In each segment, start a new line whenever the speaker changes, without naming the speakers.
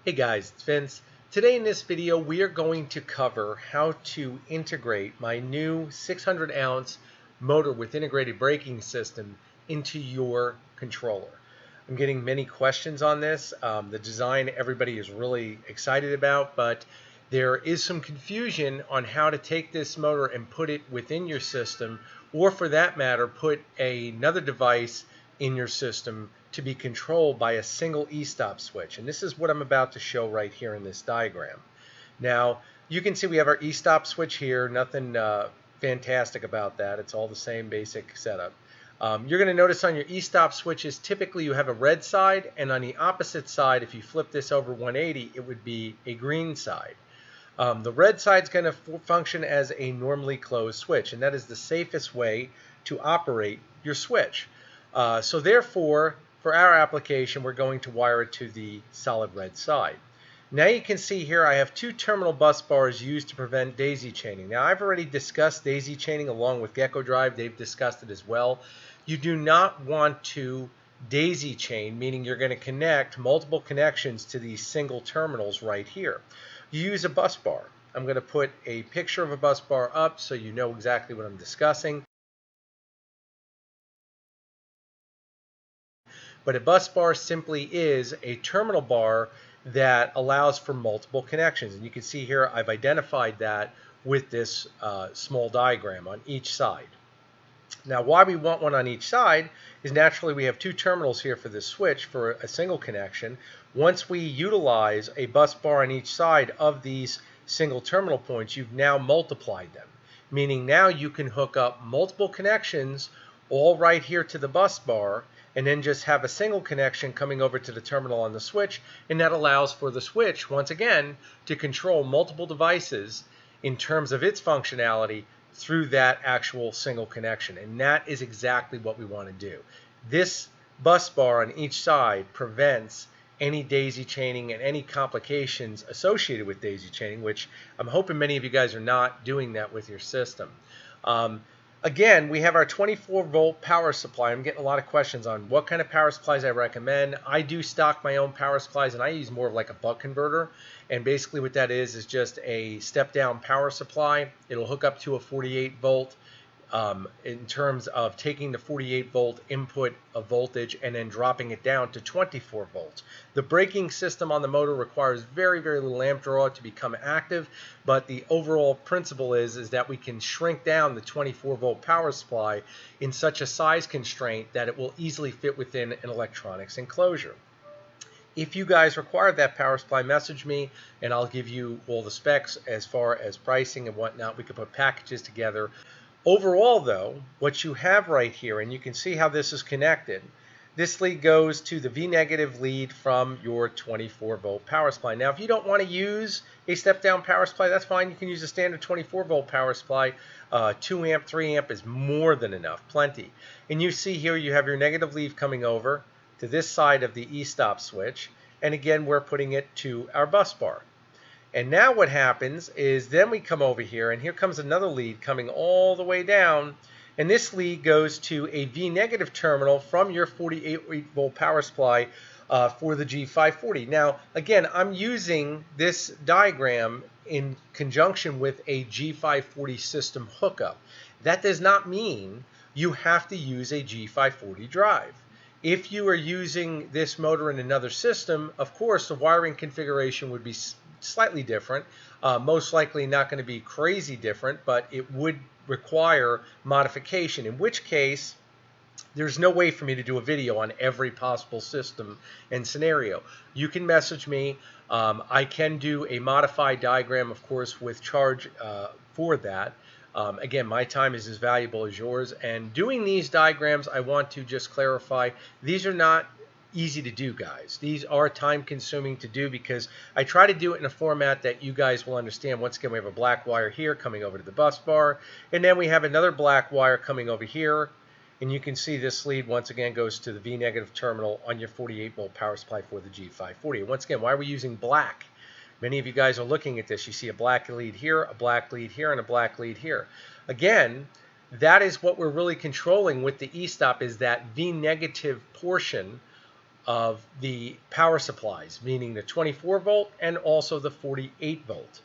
Hey guys, it's Vince. Today in this video we are going to cover how to integrate my new 600 ounce motor with integrated braking system into your controller. I'm getting many questions on this. The design everybody is really excited about, but there is some confusion on how to take this motor and put it within your system, or for that matter, put another device in your system to be controlled by a single e-stop switch. And this is what I'm about to show right here in this diagram. Now, you can see we have our e-stop switch here. Nothing fantastic about that. It's all the same basic setup. You're going to notice on your e-stop switches, typically you have a red side, and on the opposite side, if you flip this over 180, it would be a green side. The red side is going to function as a normally closed switch, and that is the safest way to operate your switch. So therefore, for our application, we're going to wire it to the solid red side. Now you can see here I have two terminal bus bars used to prevent daisy chaining. Now I've already discussed daisy chaining along with Gecko Drive. They've discussed it as well. You do not want to daisy chain, meaning you're going to connect multiple connections to these single terminals right here. You use a bus bar. I'm going to put a picture of a bus bar up so you know exactly what I'm discussing. But a bus bar simply is a terminal bar that allows for multiple connections. And you can see here I've identified that with this small diagram on each side. Now why we want one on each side is naturally we have two terminals here for this switch for a single connection. Once we utilize a bus bar on each side of these single terminal points, you've now multiplied them. Meaning now you can hook up multiple connections all right here to the bus bar, and then just have a single connection coming over to the terminal on the switch, and that allows for the switch, once again, to control multiple devices in terms of its functionality through that actual single connection. And that is exactly what we want to do. This bus bar on each side prevents any daisy chaining and any complications associated with daisy chaining, which I'm hoping many of you guys are not doing that with your system. Again, we have our 24-volt power supply. I'm getting a lot of questions on what kind of power supplies I recommend. I do stock my own power supplies, and I use more of like a buck converter. And basically what that is just a step-down power supply. It'll hook up to a 48-volt in terms of taking the 48-volt input of voltage and then dropping it down to 24 volts. The braking system on the motor requires very, very little amp draw to become active, but the overall principle is that we can shrink down the 24-volt power supply in such a size constraint that it will easily fit within an electronics enclosure. If you guys require that power supply, message me and I'll give you all the specs as far as pricing and whatnot. We can put packages together. Overall, though, what you have right here, and you can see how this is connected, this lead goes to the V-negative lead from your 24-volt power supply. Now, if you don't want to use a step-down power supply, that's fine. You can use a standard 24-volt power supply. 2 amp, 3 amp is more than enough, plenty. And you see here you have your negative lead coming over to this side of the e-stop switch. And again, we're putting it to our bus bar. And now what happens is then we come over here, and here comes another lead coming all the way down, and this lead goes to a V-negative terminal from your 48-volt power supply for the G540. Now, again, I'm using this diagram in conjunction with a G540 system hookup. That does not mean you have to use a G540 drive. If you are using this motor in another system, of course, the wiring configuration would be slightly different, most likely not going to be crazy different, but it would require modification, in which case there's no way for me to do a video on every possible system and scenario. You can message me. I can do a modified diagram, of course, with charge for that. Again, my time is as valuable as yours, and doing these diagrams, I want to just clarify, these are not easy to do, guys. These are time consuming to do because I try to do it in a format that you guys will understand. Once again, we have a black wire here coming over to the bus bar, and then we have another black wire coming over here, and you can see this lead once again goes to the V-negative terminal on your 48-volt power supply for the G540. And once again, why are we using black? Many of you guys are looking at this. You see a black lead here, a black lead here, and a black lead here. Again, that is what we're really controlling with the e-stop, is that V-negative portion of the power supplies, meaning the 24 volt and also the 48 volt.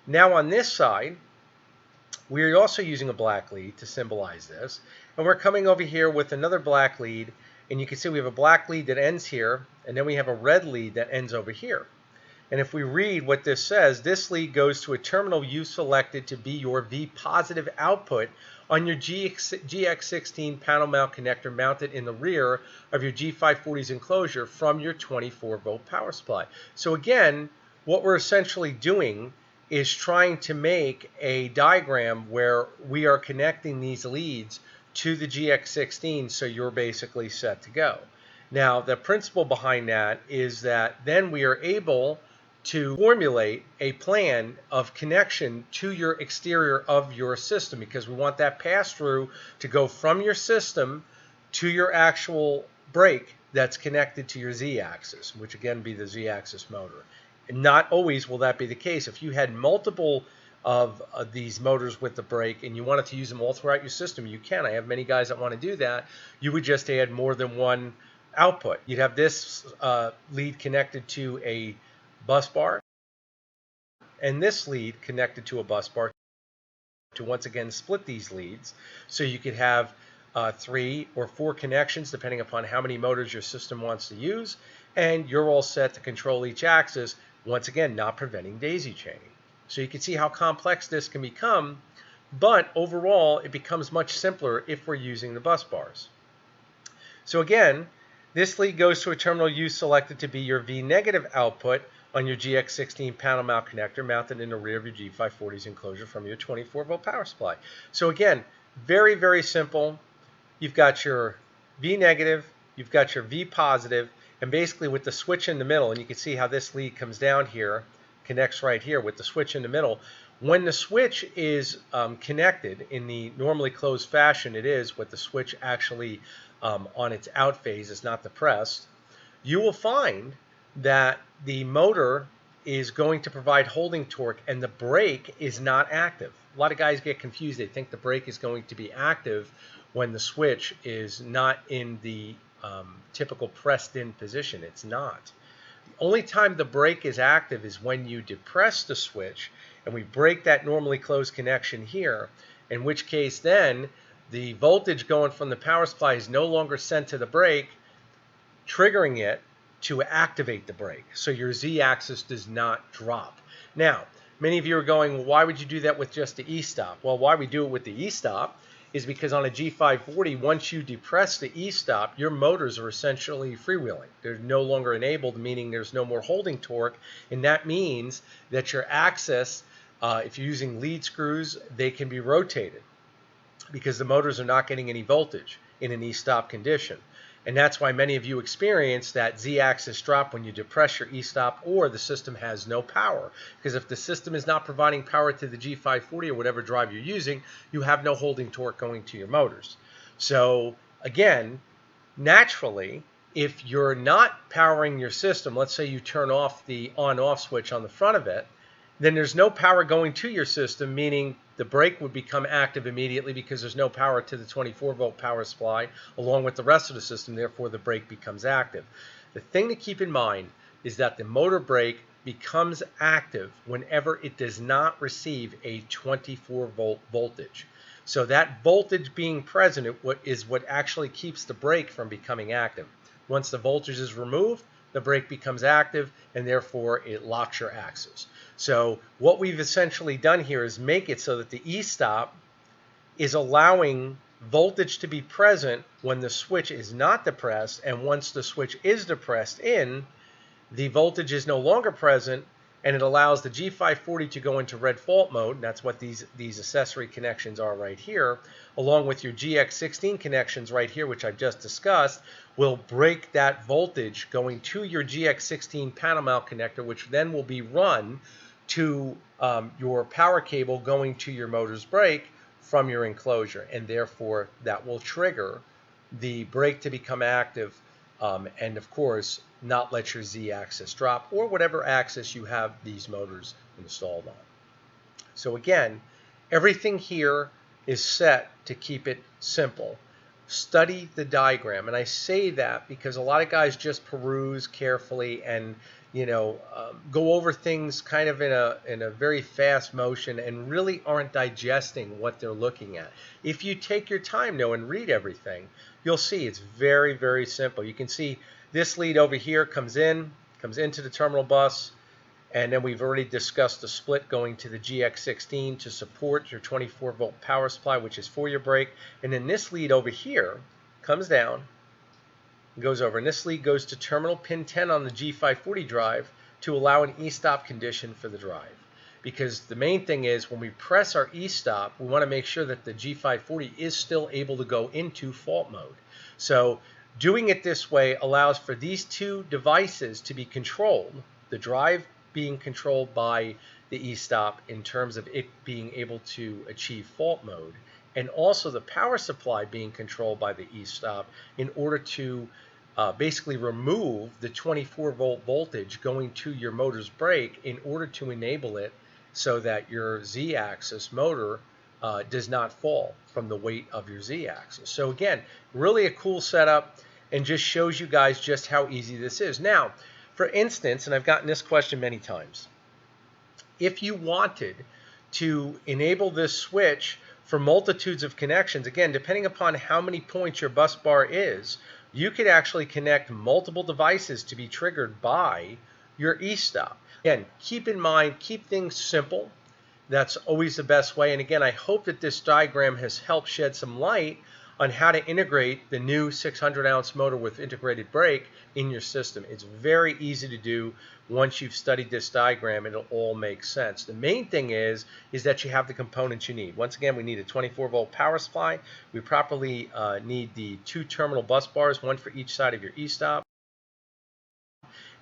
Now on this side, we're also using a black lead to symbolize this, and we're coming over here with another black lead, and you can see we have a black lead that ends here, and then we have a red lead that ends over here. And if we read what this says, this lead goes to a terminal you selected to be your V positive output on your GX16 panel mount connector mounted in the rear of your G540's enclosure from your 24 volt power supply. So again, what we're essentially doing is trying to make a diagram where we are connecting these leads to the GX16, so you're basically set to go. Now, the principle behind that is that then we are able to formulate a plan of connection to your exterior of your system, because we want that pass-through to go from your system to your actual brake that's connected to your Z-axis, which again be the Z-axis motor. And not always will that be the case. If you had multiple of these motors with the brake and you wanted to use them all throughout your system, you can. I have many guys that want to do that. You would just add more than one output. You'd have this lead connected to a bus bar and this lead connected to a bus bar to once again split these leads, so you could have 3 or 4 connections depending upon how many motors your system wants to use, and you're all set to control each axis, once again not preventing daisy chaining. So you can see how complex this can become, but overall it becomes much simpler if we're using the bus bars. So again, this lead goes to a terminal you selected to be your V negative output on your GX16 panel mount connector mounted in the rear of your G540's enclosure from your 24 volt power supply. So again, very, very simple. You've got your V negative, you've got your V positive, and basically with the switch in the middle, and you can see how this lead comes down here, connects right here with the switch in the middle. When the switch is connected in the normally closed fashion, it is with the switch actually on its out phase, is not depressed, you will find that the motor is going to provide holding torque and the brake is not active. A lot of guys get confused. They think the brake is going to be active when the switch is not in the typical pressed in position. It's not. The only time the brake is active is when you depress the switch and we break that normally closed connection here, in which case then the voltage going from the power supply is no longer sent to the brake, triggering it to activate the brake, so your Z-axis does not drop. Now, many of you are going, well, why would you do that with just the E-stop? Well, why we do it with the E-stop is because on a G540, once you depress the E-stop, your motors are essentially freewheeling. They're no longer enabled, meaning there's no more holding torque, and that means that your axis, if you're using lead screws, they can be rotated because the motors are not getting any voltage in an E-stop condition. And that's why many of you experience that Z-axis drop when you depress your E-stop or the system has no power. Because if the system is not providing power to the G540 or whatever drive you're using, you have no holding torque going to your motors. So again, naturally, if you're not powering your system, let's say you turn off the on-off switch on the front of it, then there's no power going to your system, meaning the brake would become active immediately because there's no power to the 24 volt power supply along with the rest of the system, therefore the brake becomes active. The thing to keep in mind is that the motor brake becomes active whenever it does not receive a 24 volt voltage. So that voltage being present is what actually keeps the brake from becoming active. Once the voltage is removed, the brake becomes active and therefore it locks your axis. So what we've essentially done here is make it so that the E-stop is allowing voltage to be present when the switch is not depressed, and once the switch is depressed in, the voltage is no longer present, and it allows the G540 to go into red fault mode, and that's what these accessory connections are right here, along with your GX16 connections right here, which I've just discussed, will break that voltage going to your GX16 panel mount connector, which then will be run to your power cable going to your motor's brake from your enclosure, and therefore that will trigger the brake to become active and of course not let your Z-axis drop or whatever axis you have these motors installed on. So again, everything here is set to keep it simple. study the diagram. And I say that because a lot of guys just peruse carefully and go over things kind of in a very fast motion and really aren't digesting what they're looking at. If you take your time though and read everything, you'll see it's very, very simple. You can see this lead over here comes into the terminal bus, and then we've already discussed the split going to the GX16 to support your 24-volt power supply, which is for your brake. And then this lead over here comes down, goes over, and this lead goes to terminal pin 10 on the G540 drive to allow an e-stop condition for the drive. Because the main thing is when we press our e-stop, we want to make sure that the G540 is still able to go into fault mode. So doing it this way allows for these two devices to be controlled, the drive being controlled by the e-stop in terms of it being able to achieve fault mode, and also the power supply being controlled by the e-stop in order to basically remove the 24-volt voltage going to your motor's brake in order to enable it so that your Z-axis motor does not fall from the weight of your Z-axis. So again, really a cool setup, and just shows you guys just how easy this is. Now, for instance, and I've gotten this question many times, if you wanted to enable this switch for multitudes of connections, again, depending upon how many points your bus bar is, you could actually connect multiple devices to be triggered by your e-stop. Again, keep in mind, keep things simple. That's always the best way. And again, I hope that this diagram has helped shed some light on how to integrate the new 600-ounce motor with integrated brake in your system. It's very easy to do. Once you've studied this diagram, it'll all make sense. The main thing is that you have the components you need. Once again, we need a 24-volt power supply. We properly need the two terminal bus bars, one for each side of your e-stop.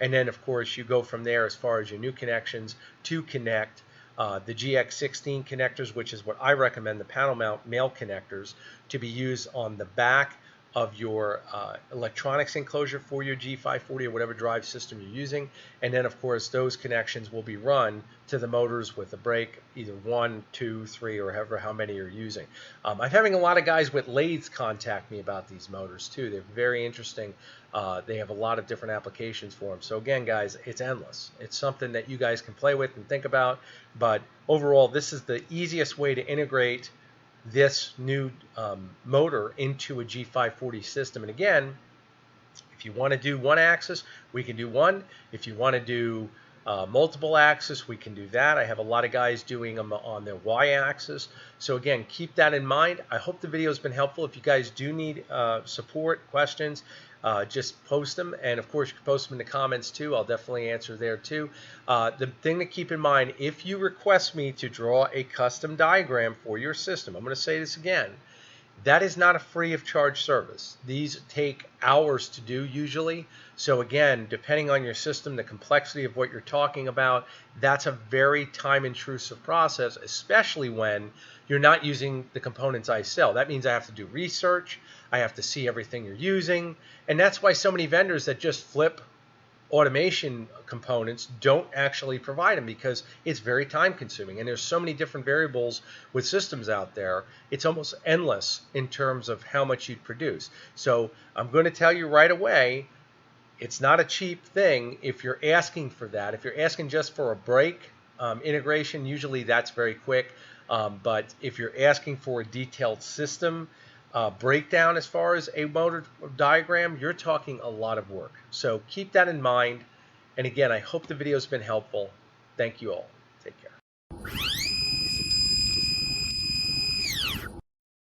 And then, of course, you go from there as far as your new connections to connect the GX16 connectors, which is what I recommend, the panel mount male connectors, to be used on the back of your electronics enclosure for your G540 or whatever drive system you're using. And then, of course, those connections will be run to the motors with a brake, either 1, 2, 3, or how many you're using. I'm having a lot of guys with lathes contact me about these motors too. They're very interesting. They have a lot of different applications for them. So again, guys, it's endless. It's something that you guys can play with and think about. But overall, this is the easiest way to integrate this new motor into a G540 system. And again, if you want to do one axis, we can do one. If you want to do multiple axis, we can do that. I have a lot of guys doing them on their y-axis. So again, keep that in mind. I hope the video has been helpful. If you guys do need support, questions, just post them. And of course, you can post them in the comments too. I'll definitely answer there too. The thing to keep in mind, if you request me to draw a custom diagram for your system, I'm going to say this again, that is not a free of charge service. These take hours to do usually. So again, depending on your system, the complexity of what you're talking about, that's a very time intrusive process, especially when you're not using the components I sell. That means I have to do research. I have to see everything you're using. And that's why so many vendors that just flip automation components don't actually provide them, because it's very time consuming and there's so many different variables with systems out there. It's almost endless in terms of how much you'd produce. So I'm going to tell you right away, it's not a cheap thing if you're asking for that. If you're asking just for a brake integration, usually that's very quick. But if you're asking for a detailed system breakdown as far as a motor diagram, you're talking a lot of work. So keep that in mind. And again, I hope the video has been helpful. Thank you all. Take care.